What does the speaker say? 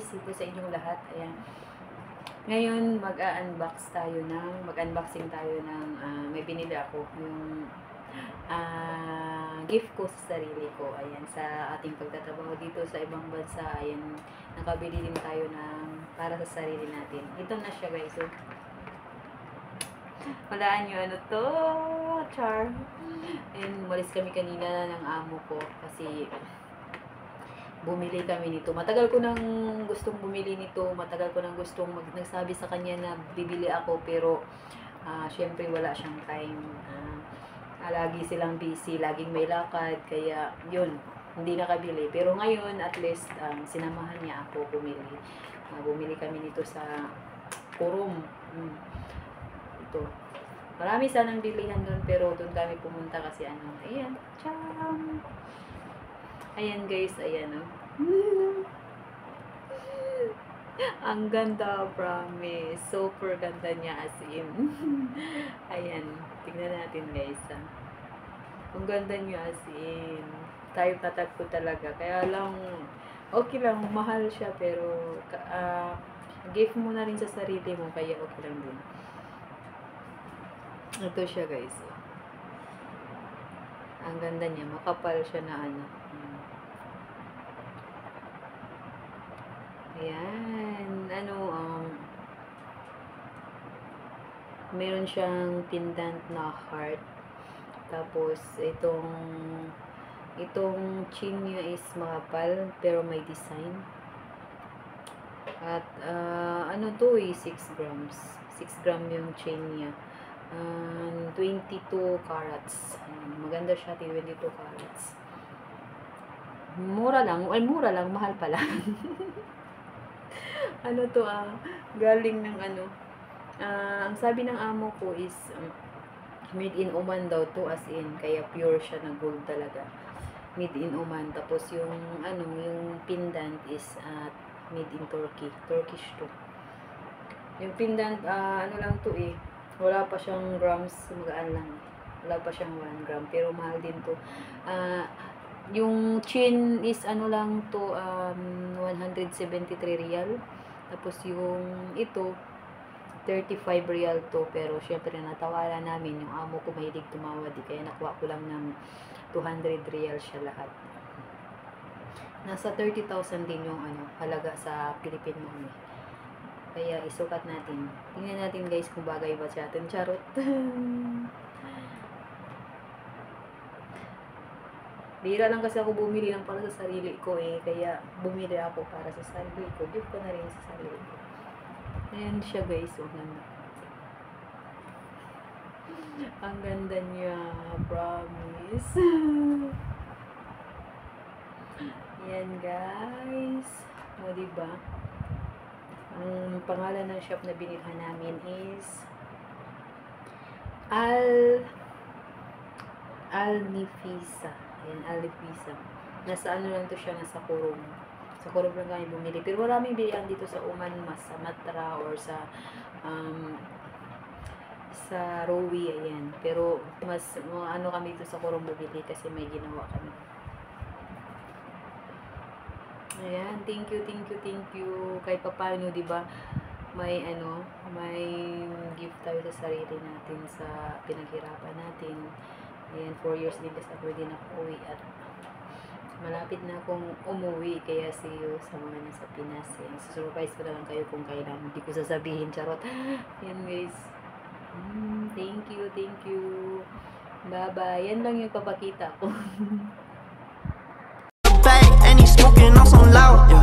guys, ito sa inyong lahat. Ayan. Ngayon, mag-unboxing tayo ng, may binili ako. Yung gift ko sa sarili ko. Ayan, sa ating pagtatrabaho dito sa ibang bansa. Ayan, nakabili din tayo ng para sa sarili natin. Ito na siya guys. So, walaan nyo ano to, char. And malis kami kanina ng amo ko kasi bumili kami nito. Matagal ko nang gustong bumili nito. Matagal ko nang gustong nagsabi sa kanya na bibili ako pero syempre wala siyang time. Lagi silang busy, laging may lakad, kaya yun, hindi nakabili. Pero ngayon, at least, sinamahan niya ako bumili. Bumili kami nito sa Kurum. Ito. Marami sanang bilihan doon, pero doon kami pumunta kasi ayan, tcham! Ayan guys, ayan Ang ganda, promise. Super ganda niya as in. Ayan, tingnan natin guys. Ang ganda niya as in. Type na type ko talaga. Kaya lang, okay lang, mahal siya pero gift mo na rin sa sarili mo, kaya okay lang din. Ito siya guys. Ang ganda niya, makapal siya na Ayan, meron siyang pendant na heart. Tapos, itong chain niya is makapal, pero may design. At, 6 grams. 6 gram yung chain niya. 22 carats. Ayan, maganda siya, 22 carats. Mura lang, mahal pala. Galing ng ang sabi ng amo ko is made in Oman daw to, as in, kaya pure siya na gold talaga. Made in Oman. Tapos yung pendant is made in Turkey. Turkish to. Yung pendant, lang to wala pa siyang grams, magaan lang. Wala pa siyang 1 gram, pero mahal din to. Yung chain is lang to, 173 real. Tapos yung ito, 35 real to. Pero syempre natawaran namin. Yung amo ko mahilig tumawad. Kaya nakuha ko lang ng 200 real siya lahat. Nasa 30,000 din yung halaga sa Philippine money. Kaya isukat natin. Tingnan natin guys kung bagay ba siya atin. Charot. Bira lang kasi ako bumili ng para sa sarili ko kaya bumili ako para sa sarili ko. Gift ko na rin sa sarili ko. Ayan siya guys, ganda. Ang ganda niya, promise. Ayan guys. O diba? Ang pangalan ng shop na binilhan namin is Al-Nifisa. Ayan, Al-Nifisa. Nasa lang to siya, nasa Kurum. Sa Kurum lang kami bumili. Pero maraming bilihan dito sa Oman, sa Matra, or sa Rowi, ayan. Pero mas kami dito sa Kurum bumili kasi may ginawa kami. Ayan, thank you. Kahit papaano, diba, may gift tayo sa sarili natin, sa pinaghirapan natin. Ayan, 4 years din kasi ako din ako uwi at malapit na akong umuwi, kaya see you sa mga nasa Pinas. Ayan, surprise ko na lang kayo kung kailan, hindi ko sasabihin, charot. Ayan guys, thank you, bye bye. Yan lang yung papakita ko. And he's smoking on some loud, yeah.